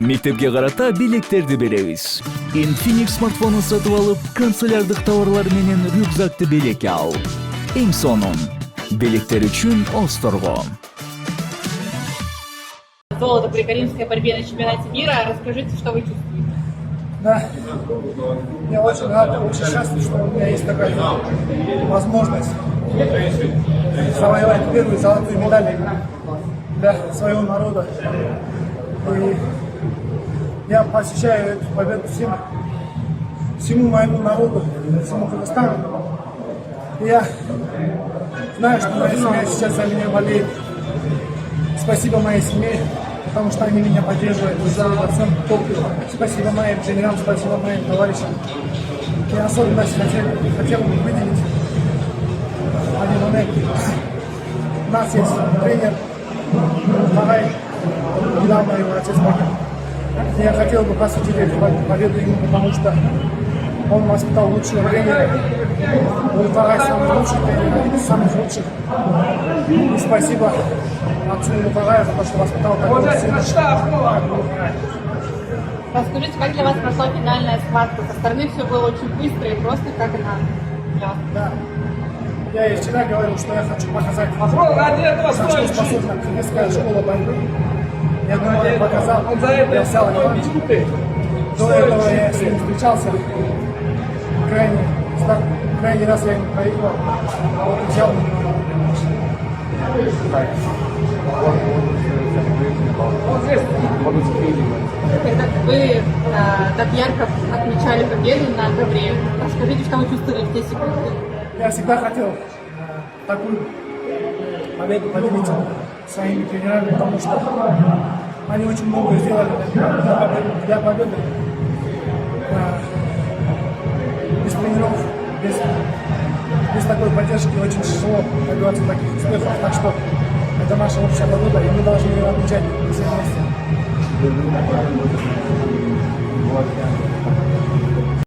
Мектепке карата белектерди беребиз. Infinix смартфонун сатып алып, канцелярдык товарлар менен рюкзакты белекке ал. Эң сонун белектер үчүн Осторго. Золото при каримской борьбе на чемпионате мира. Расскажите, что вы чувствуете? Да, я очень рад, очень счастлив, что у меня есть такая возможность завоевать первую золотую медаль для своего народа. И я посвящаю эту победу всему моему народу, всему Казахстану. И я знаю, что моя семья сейчас за меня болеет. Спасибо моей семье, потому что они меня поддерживают. Спасибо моим тренерам, спасибо моим товарищам. И особенно хотел бы выделить один момент. У нас есть тренер Магай, недавно его отец погиб. Я хотел бы посвятить эту победу ему, потому что он воспитал лучшего тренера. Магай самый лучший тренер, один из самых лучших. И спасибо отцу Магаю за то, что воспитал такого сына. Расскажите, как для вас прошла финальная схватка? Со стороны все было очень быстро и просто, как она для вас? Да. Я и вчера говорил, что я хочу показать, на что способна киргизская школа борьбы. Я думаю, я показал, я взял реванш. До этого я с ним встречался. Крайний раз я ему проиграл. Вот и взял реванш. Когда вы так ярко отмечали победу на ковре, расскажите, что вы чувствовали в те секунды? Я всегда хотел такую победу поделиться своими тренерами, потому что они очень много сделали для победы. Без тренеров, без такой поддержки очень тяжело добиваться таких успехов. Так что это наша общая победа, и мы должны ее отмечать все вместе.